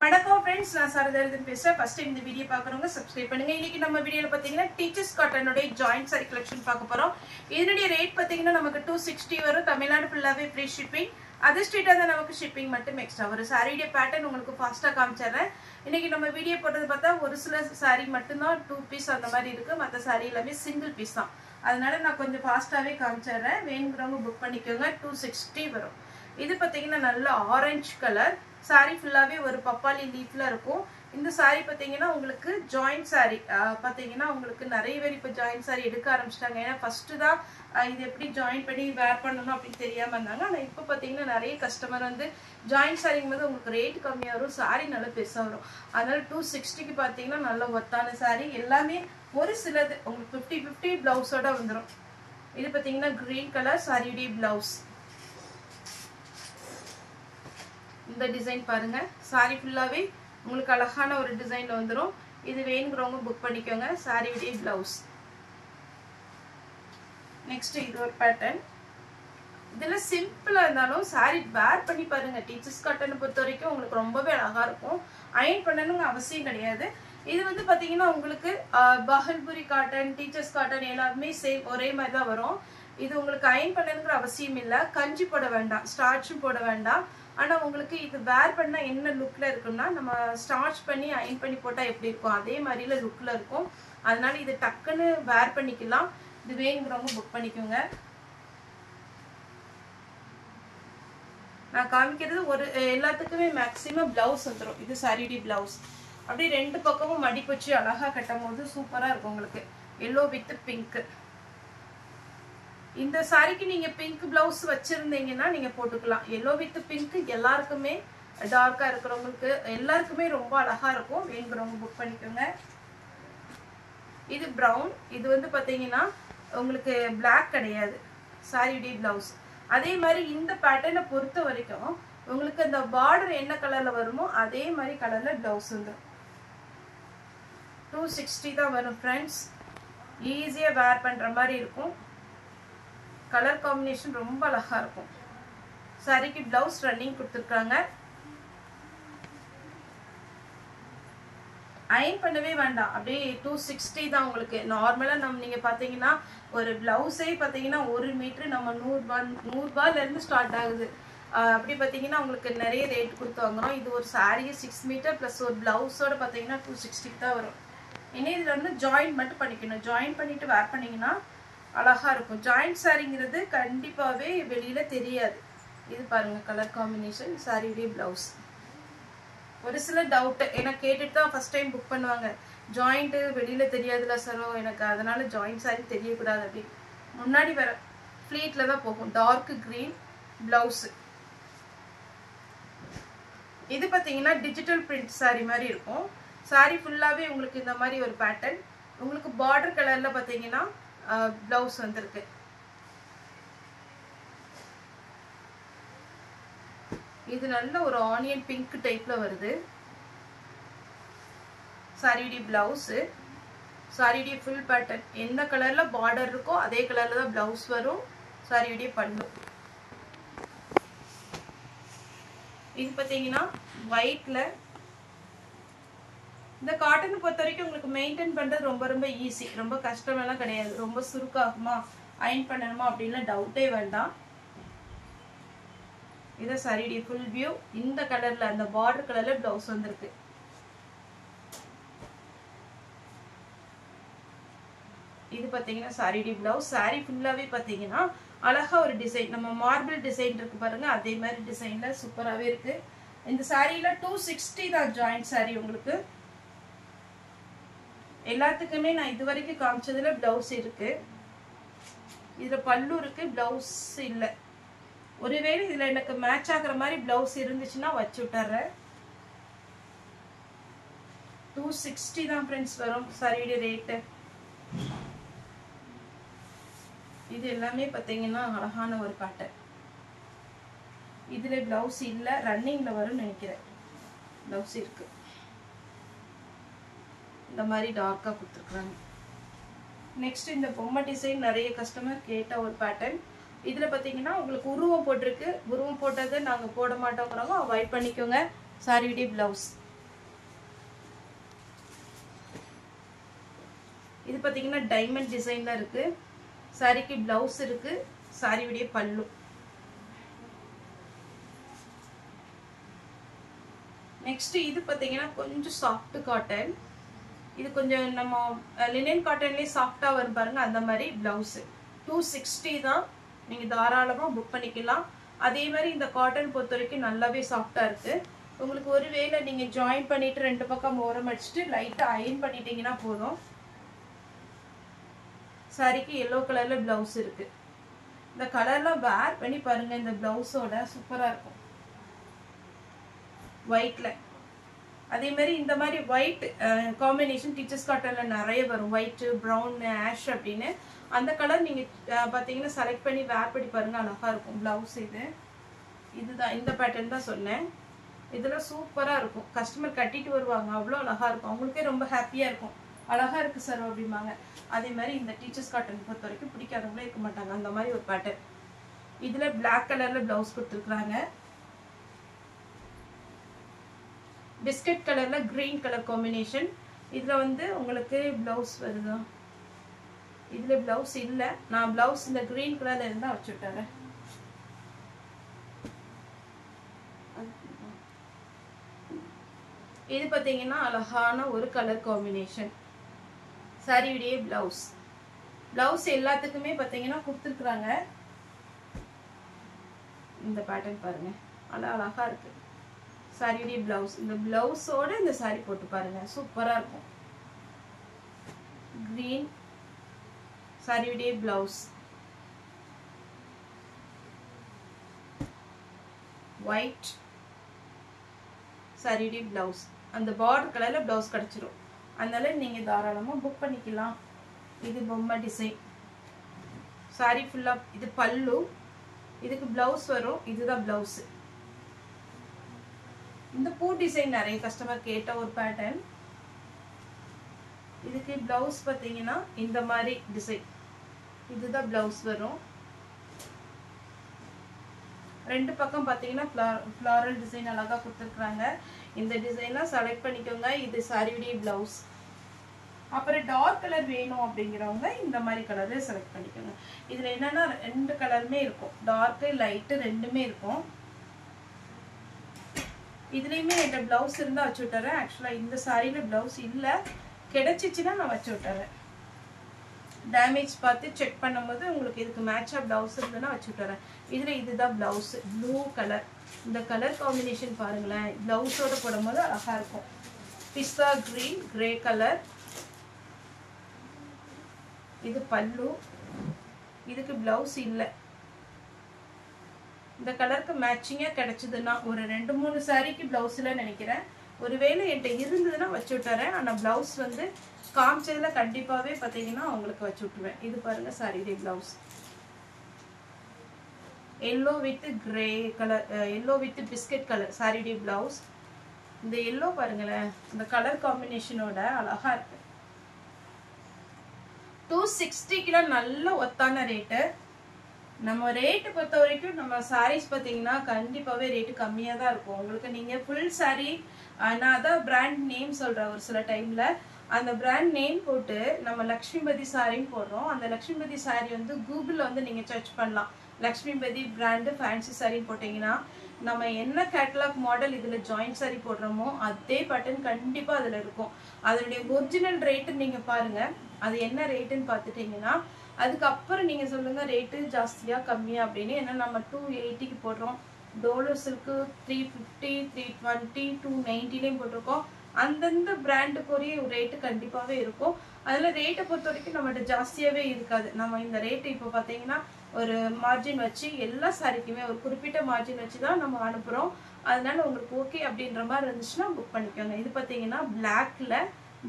வணக்கம் फ्रेंड्स நான் சரதர்தன் பேசுறேன். ஃபர்ஸ்ட் டைம் இந்த வீடியோ பார்க்கறவங்க சப்ஸ்கிரைப் பண்ணுங்க. இன்னைக்கு நம்ம வீடியோல பாத்தீங்கன்னா டீச்சர்ஸ் காட்டனோட ஜாயிண்ட் சாரி கலெக்ஷன் பார்க்க போறோம். இதனுடைய ரேட் பாத்தீங்கன்னா நமக்கு 260 வரும். தமிழ்நாடு ஃபுல்லாவே ஃப்ரீ ஷிப்பிங். அதர் ஸ்டேட்டா தான் நமக்கு ஷிப்பிங் மட்டும் எக்ஸ்ட்ரா வரும். சாரியோட பேட்டர்ன் உங்களுக்கு ஃபாஸ்டா காமிச்சறேன். இன்னைக்கு நம்ம வீடியோ போட்டது பார்த்தா ஒரு சில சாரி மட்டும் தான் 2 பீஸ் அந்த மாதிரி இருக்கு. மத்த சாரி எல்லாமே சிங்கிள் பீஸ் தான். அதனால நான் கொஞ்சம் ஃபாஸ்டாவே காமிச்சறேன். வேணும்ங்கறவங்க புக் பண்ணிக்கோங்க. 260 வரும். இது பாத்தீங்கன்னா நல்ல ஆரஞ்சு கலர் சாரி ஃபுல்லாவே ஒரு பப்பாளி லீஃப்ல இருக்கும். இந்த சாரி பாத்தீங்கன்னா உங்களுக்கு ஜாயிண்ட் சாரி பாத்தீங்கன்னா உங்களுக்கு நிறைய பேர் இப்ப ஜாயிண்ட் சாரி எடுக்க ஆரம்பிச்சிட்டாங்க. ஏன்னா ஃபர்ஸ்ட் தான் இது எப்படி ஜாயின் பண்ணி வேர் பண்ணணும் அப்படின்னு தெரியாம இருந்தாங்க. ஆனா இப்ப பாத்தீங்கன்னா நிறைய கஸ்டமர் வந்து ஜாயிண்ட் சாரிங்கும் போது உங்களுக்கு ரேட் கம்மியா வரும், சாரி நல்லா பெருசா வரும். அதனால 260க்கு பாத்தீங்கன்னா நல்ல ஒத்தான சாரி. எல்லாமே ஒரு சிலது உங்களுக்கு 50-50 பிளவுஸோட வந்துடும். இது பாத்தீங்கன்னா கிரீன் கலர் சாரியுடைய பிளவுஸ். இந்த டிசைன் பாருங்க. சாரி ஃபுல்லாவே உங்களுக்கு அழகான ஒரு டிசைன்ல வந்துரும். இது வேணும்ங்கறவங்க புக் பண்ணிக்கோங்க. Sorry with blouse. நெக்ஸ்ட் இது ஒரு பேட்டர்ன். இதெல்லாம் சிம்பிளா இருந்தாலும் சாரி வேர் பண்ணி பாருங்க. டீச்சர்ஸ் காட்டன் பொறுத்த வரைக்கும் உங்களுக்கு ரொம்பவே அழகா இருக்கும். அயர்ன் பண்ணணும்னு அவசியம் கிடையாது. இது வந்து பாத்தீங்கன்னா உங்களுக்கு பஹல்புரி காட்டன், டீச்சர்ஸ் காட்டன் எல்லாமே சேம் ஒரே மாதிரி தான் வரும். இது உங்களுக்கு அயர்ன் பண்ணணுங்கிற அவசியம் இல்லை. கஞ்சி போட வேண்டாம், ஸ்டார்ச்சும் போட வேண்டாம். ஆனா உங்களுக்கு இது வேர் பண்ணா என்ன லுக்ல இருக்கும்னா நம்ம ஸ்டார்ச் பண்ணி அயர்ன் பண்ணி போட்டா எப்படி இருக்கும் அதே மாதிரில லுக்ல இருக்கும். அதனால இது டக்குன்னு வேர் பண்ணிக்கலாம். இது வேணுங்கிறவங்க புக் பண்ணிக்கோங்க. நான் காமிக்கிறது ஒரு எல்லாத்துக்குமே மேக்ஸிமம் பிளவுஸ் வந்துடும். இது சாரியுடைய பிளவுஸ். அப்படியே ரெண்டு பக்கமும் மடிப்பு வச்சு அழகா கட்டும் போது சூப்பரா இருக்கும் உங்களுக்கு. Yellow with pink. இந்த சாரிக்கு நீங்க பிங்க் பிளவுஸ் வச்சிருந்தீங்கன்னா நீங்க போட்டுக்கலாம். எல்லோ வித் பிங்க் எல்லாருக்குமே டார்க்கா இருக்கிறவங்களுக்கு எல்லாருக்குமே ரொம்ப அழகா இருக்கும். வேணுங்கிறவங்க புக் பண்ணிக்கோங்க. இது பிரவுன். இது வந்து பாத்தீங்கன்னா உங்களுக்கு பிளாக் கிடையாது. சாரியுடைய பிளவுஸ். அதே மாதிரி இந்த பேட்டர்னை பொறுத்த வரைக்கும் உங்களுக்கு அந்த பார்டர் என்ன கலர்ல வருமோ அதே மாதிரி கலர்ல பிளவுஸ் வந்துடும். 260 தான் வரும் ஃப்ரெண்ட்ஸ். ஈஸியா வேர் பண்ற மாதிரி இருக்கும். கலர் காம்பினேஷன் ரொம்ப அழகா இருக்கும். சாரிக்கு பிளவுஸ் ரன்னிங் கொடுத்துருக்காங்க. அயர்ன் பண்ணவே வேண்டாம். அப்படியே 260 தான் உங்களுக்கு. நார்மலா நீங்க பாத்தீங்கன்னா ஒரு பிளவுஸே பாத்தீங்கன்னா 1 மீட்டர் நம்ம 100 ரூபாயில இருந்து ஸ்டார்ட் ஆகுது. அப்படி பாத்தீங்கன்னா உங்களுக்கு நிறைய ரேட் கொடுத்து வாங்குறோம். இது ஒரு சாரியே 6 மீட்டர் பிளஸ் ஒரு பிளவுஸோட பாத்தீங்கன்னா 260 தான் வரும். இனி இதுல வந்து ஜாயின் மட்டும் பண்ணிக்கணும். ஜாயின் பண்ணிட்டு வேர் பண்ணீங்கன்னா அழகா இருக்கும். ஜாயிண்ட் சாரிங்கிறது கண்டிப்பாவே வெளியில தெரியாது. இது பாருங்க கலர் காம்பினேஷன். சாரியுடைய பிளவுஸ். ஒரு சில டவுட் எனக்கு கேட்டுட்டு தான் ஃபர்ஸ்ட் டைம் புக் பண்ணுவாங்க. ஜாயிண்ட் வெளியில தெரியாதுல சரோ எனக்கு, அதனால ஜாயிண்ட் சாரி தெரியக்கூடாது அப்படி. முன்னாடி வர ஃபிளீட்ல தான் போகும். Dark green blouse. இது பாத்தீங்கன்னா டிஜிட்டல் பிரிண்ட் சாரி மாதிரி இருக்கும். சாரி ஃபுல்லாவே உங்களுக்கு இந்த மாதிரி ஒரு பேட்டர்ன். உங்களுக்கு பார்டர் கலர்ல பாத்தீங்கன்னா பிளவுஸ் வந்திருக்கு. இது நல்ல ஒரு ஆனியன் பிங்க் டைப்ல வருது. சாரியுடைய பிளவுஸ். சாரியுடைய ஃபுல் பேட்டர்ன் எந்த கலர்ல பார்டர் இருக்கோ அதே கலர்ல தான் பிளவுஸ் வரும். சாரியுடைய பல்லு. இது பாத்தீங்கன்னா ஒயிட்ல. இந்த காட்டன் பொறுத்த வரைக்கும் உங்களுக்கு மெயின்டைன் பண்றது ரொம்ப ரொம்ப ஈஸி. ரொம்ப கஷ்டம் எல்லாம் கிடையாது. ரொம்ப சுருக்காகுமா அயர்ன் பண்ணணுமா அப்படின்னு டவுட்டே வேண்டாம். இத சாரியுடைய ஃபுல் வியூ. இந்த கலர்ல அந்த பார்டர் கலர்ல பிளவுஸ் வந்திருக்கு. இது பாத்தீங்கன்னா சாரியுடைய பிளவுஸ். சாரி ஃபுல்லாவே பாத்தீங்கன்னா அழகா ஒரு டிசைன். நம்ம மார்பிள் டிசைன் இருக்கு பாருங்க அதே மாதிரி டிசைன்ல சூப்பராவே இருக்கு. இந்த சாரியில 260 தான் ஜாயிண்ட் சாரி உங்களுக்கு. எல்லாத்துக்குமே நான் இது வரைக்கும் காமிச்சதுல பிளவுஸ் இருக்கு. இதுல பல்லு இருக்கு, பிளவுஸ் இல்ல. ஒருவேளை இதுல எனக்கு மேட்ச் ஆகுற மாதிரி பிளவுஸ் இருந்துச்சுன்னா வச்சு விட்டுறேன். 260 தான் ஃப்ரெண்ட்ஸ் வரும் சாரியோட ரேட்டு. இது எல்லாமே பாத்தீங்கன்னா அழகான ஒரு பேட்டர்ன். இதுல பிளவுஸ் இல்ல, ரன்னிங்ல வரும்னு நினைக்கிறேன். பிளவுஸ் இருக்கு. இந்த மாதிரி டார்க்கா கொடுத்துருக்காங்க. நெக்ஸ்ட் இந்த பொம்மை டிசைன் நிறைய கஸ்டமர் கேட்ட ஒரு பேட்டர்ன். இதுல பாத்தீங்கன்னா உங்களுக்கு உருவம் போட்டிருக்கு. உருவம் போட்டதை நாங்க போட மாட்டோங்கிறவங்க அவாய்ட் பண்ணிக்கோங்க. சாரியுடைய பிளவுஸ். இது பார்த்தீங்கன்னா டைமண்ட் டிசைன்ல இருக்கு. சாரிக்கு பிளவுஸ் இருக்கு, சாரியுடைய பல்லு. நெக்ஸ்ட் இது பார்த்தீங்கன்னா கொஞ்சம் சாஃப்ட் காட்டன். இது கொஞ்சம் நம்ம லினன் காட்டன்லேயே சாஃப்டாக வரும் பாருங்க, அந்த மாதிரி பிளவுஸு. 260 தான், நீங்கள் தாராளமாக புக் பண்ணிக்கலாம். அதே மாதிரி இந்த காட்டன் பொறுத்த வரைக்கும் நல்லாவே சாஃப்டாக இருக்குது. உங்களுக்கு ஒருவேளை நீங்கள் ஜாயின் பண்ணிவிட்டு 2 பக்கம் ஓரம் அடிச்சுட்டு லைட்டாக அயன் பண்ணிட்டீங்கன்னா போதும். சாரிக்கு எல்லோ கலரில் ப்ளவுஸ் இருக்குது. இந்த கலர்லாம் வேர் பண்ணி பாருங்கள், இந்த ப்ளவுஸோட சூப்பராக இருக்கும் ஒயிட்டில். அதே மாதிரி இந்த மாதிரி ஒயிட் காம்பினேஷன் டீச்சர்ஸ் காட்டனில் நிறைய வரும். ஒயிட்டு, ப்ரௌன், ஆஷ் அப்படின்னு. அந்த கலர் நீங்கள் பார்த்தீங்கன்னா செலக்ட் பண்ணி வேர் பண்ணி பாருங்கள், அழகாக இருக்கும் ப்ளவுஸ். இதுதான் இந்த பேட்டர்ன் தான் சொன்னேன். இதெல்லாம் சூப்பராக இருக்கும். கஸ்டமர் கட்டிட்டு வருவாங்க, அவ்வளோ அழகாக இருக்கும். அவங்களுக்கே ரொம்ப ஹாப்பியாக இருக்கும், அழகாக இருக்குது சார் அப்படிம்பாங்க. அதே மாதிரி இந்த டீச்சர்ஸ் காட்டன் பொறுத்த வரைக்கும் பிடிக்காதவங்களே இருக்க மாட்டாங்க, அந்த மாதிரி ஒரு பேட்டர்ன். இதில் பிளாக் கலரில் ப்ளவுஸ் கொடுத்துருக்குறாங்க. பிஸ்கட் கலர்ல கிரீன் கலர் காம்பினேஷன். இதுல வந்து உங்களுக்கு பிளவுஸ் வருதா? இதுல பிளவுஸ் இல்ல, நான் பிளவுஸ் இந்த கிரீன் கலர்ல இருந்தா வச்சுட்டேன். இது பாத்தீங்கன்னா அழகான ஒரு கலர் காம்பினேஷன். சாரியுடைய பிளவுஸ். பிளவுஸ் எல்லாத்துக்குமே பாத்தீங்கன்னா கொடுத்துருக்குறாங்க. இந்த பேட்டர்ன் பாருங்க, அழகா இருக்கு. சாரியுடைய பிளவுஸ். இந்த பிளவுஸோட இந்த சாரி போட்டு பாருங்க, சூப்பரா இருக்கும். கிரீன் சாரியுடைய பிளவுஸ், ஒயிட் சாரியுடைய பிளவுஸ். அந்த பார்டர் கலர்ல பிளவுஸ் கிடைச்சிரும். அதனால நீங்க தாராளமா புக் பண்ணிக்கலாம். இது பொம்மை டிசைன். சாரி ஃபுல்லா இது பல்லு, இதுக்கு பிளவுஸ் வரும். இதுதான் பிளவுஸ். இந்த பூ டிசைன் நிறைய கஸ்டமர் கேட்ட ஒரு பேட்டர்ன். இதுக்கு பிளவுஸ் பார்த்தீங்கன்னா இந்த மாதிரி டிசைன். இதுதான் பிளவுஸ் வரும். 2 பக்கம் பார்த்தீங்கன்னா ஃப்ளாரல் டிசைன் அழகா கொடுத்துருக்குறாங்க. இந்த டிசைன்லாம் செலக்ட் பண்ணிக்கோங்க. இது சாரியுடைய பிளவுஸ். அப்புறம் டார்க் கலர் வேணும் அப்படிங்கிறவங்க இந்த மாதிரி கலர்ல செலக்ட் பண்ணிக்கோங்க. இதுல என்னன்னா 2 கலருமே இருக்கும், டார்க்கு லைட்டு ரெண்டுமே இருக்கும். இதுலயுமே என்கிட்ட பிளவுஸ் இருந்தா வச்சு விட்டுறேன். ஆக்சுவலா இந்த சாரியில பிளவுஸ் இல்ல, கிடைச்சிச்சுன்னா நான் வச்சு விட்டுறேன். டேமேஜ் பார்த்து செக் பண்ணும்போது உங்களுக்கு இதுக்கு மேட்சா பிளவுஸ் இருந்ததுன்னா வச்சு விட்டுறேன். இதுல இதுதான் பிளவுஸ், ப்ளூ கலர். இந்த கலர் காம்பினேஷன் பாருங்களேன், பிளவுஸோட போடும்போது அழகா இருக்கும். பிஸ்தா கிரீன், கிரே கலர். இது பல்லு. இதுக்கு பிளவுஸ் இல்லை. இந்த கலருக்கு மேட்சிங்கா கிடைச்சதுன்னா ஒரு 2-3 சாரிக்கு பிளவுஸ் இல்ல நினைக்கிறேன். ஒருவேளை என்கிட்ட இருந்ததுன்னா வச்சு விட்டுறேன். ஆனா பிளவுஸ் வந்து காமிச்சதுல கண்டிப்பாவே பாத்தீங்கன்னா உங்களுக்கு வச்சு விட்டுருவேன். இது பாருங்க சாரியுடைய blouse. Yellow with grey colour, yellow with biscuit colour சாரியுடைய பிளவுஸ். இந்த எல்லோ பாருங்களேன், இந்த கலர் காம்பினேஷனோட அழகா இருக்கு. 260 நல்ல ஒத்தான ரேட்டு. நம்ம ரேட்டு பொறுத்த வரைக்கும் நம்ம சாரீஸ் பார்த்தீங்கன்னா கண்டிப்பாகவே ரேட்டு கம்மியாக தான் இருக்கும். உங்களுக்கு நீங்கள் ஃபுல் சாரீ, நான் அதான் பிராண்ட் நேம் சொல்கிறேன் ஒரு சில டைமில். அந்த பிராண்ட் நேம் போட்டு நம்ம லக்ஷ்மிபதி சாரின்னு போடுறோம். அந்த லக்ஷ்மிபதி சாரீ வந்து கூகுளில் வந்து நீங்கள் சர்ச் பண்ணலாம். லக்ஷ்மிபதி பிராண்டு ஃபேன்சி சாரின்னு போட்டிங்கன்னா நம்ம என்ன கேட்டலாக் மாடல் இதில் ஜாயிண்ட் சாரீ போடுறோமோ அதே பேட்டர்ன் கண்டிப்பாக அதில் இருக்கும். அதனுடைய ஒரிஜினல் ரேட்டு நீங்கள் பாருங்கள், அது என்ன ரேட்டுன்னு பார்த்துட்டிங்கன்னா அதுக்கப்புறம் நீங்கள் சொல்லுங்கள் ரேட்டு ஜாஸ்தியாக கம்மியாக அப்படின்னு. ஏன்னா நம்ம 280க்கு போடுறோம். டோலோ சில்க்கு 350, 320, 290லையும் போட்டிருக்கோம். அந்தந்த பிராண்டுக்குரிய ரேட்டு கண்டிப்பாகவே இருக்கும். அதில் ரேட்டை பொறுத்த வரைக்கும் நம்மகிட்ட ஜாஸ்தியாகவே இருக்காது. நம்ம இந்த ரேட்டு இப்போ பார்த்தீங்கன்னா ஒரு மார்ஜின் வச்சு எல்லா சாரிக்குமே ஒரு குறிப்பிட்ட மார்ஜின் வச்சு தான் நம்ம அனுப்புகிறோம். அதனால உங்களுக்கு ஓகே அப்படின்ற மாதிரி இருந்துச்சுன்னா புக் பண்ணிக்கோங்க. இது பார்த்தீங்கன்னா பிளாக்ல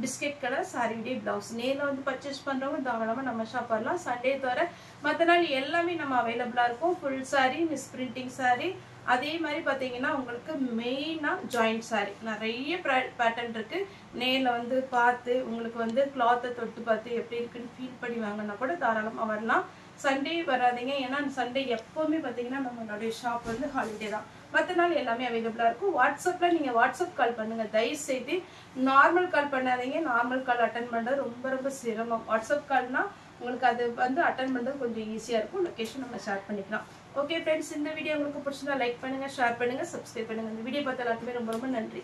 பிஸ்கெட் கலர் சாரியுடைய பிளவுஸ். நேரில் வந்து பர்ச்சேஸ் பண்ணுறவங்க தாராளமாக நம்ம ஷாப் வரலாம். சண்டே தவிர மற்ற நாள் எல்லாமே நம்ம அவைலபிளாக இருக்கும். Full sorry, miss printing sorry, அதே மாதிரி பார்த்தீங்கன்னா உங்களுக்கு மெயினாக ஜாயிண்ட் சாரி நிறைய பேட்டர்ன் இருக்குது. நேரில் வந்து பார்த்து உங்களுக்கு வந்து கிளாத்தை தொட்டு பார்த்து எப்படி இருக்குன்னு ஃபீல் பண்ணி வாங்கினா கூட தாராளமாக வரலாம். சண்டே வராதிங்க, ஏன்னா சண்டே எப்போவுமே பார்த்தீங்கன்னா நம்மளுடைய ஷாப் வந்து ஹாலிடே தான். மற்ற நாள் எல்லாமே அவைலபிளாக இருக்கும். வாட்ஸ்அப்பில் நீங்கள் வாட்ஸ்அப் கால் பண்ணுங்கள். தயவு செய்து நார்மல் கால் பண்ணாதீங்க. நார்மல் கால் அட்டன் பண்ணுறது ரொம்ப ரொம்ப சிரமம். வாட்ஸ்அப் கால்னால் உங்களுக்கு அது வந்து அட்டன் பண்ணுறது கொஞ்சம் ஈஸியாக இருக்கும். லொக்கேஷன் நம்ம ஷேர் பண்ணிக்கலாம். ஓகே ஃப்ரெண்ட்ஸ், இந்த வீடியோ உங்களுக்கு பிடிச்சிருந்தா லைக் பண்ணுங்கள், ஷேர் பண்ணுங்கள், சப்ஸ்கிரைப் பண்ணுங்கள். இந்த வீடியோ பார்த்த எல்லாத்துக்குமே ரொம்ப ரொம்ப நன்றி.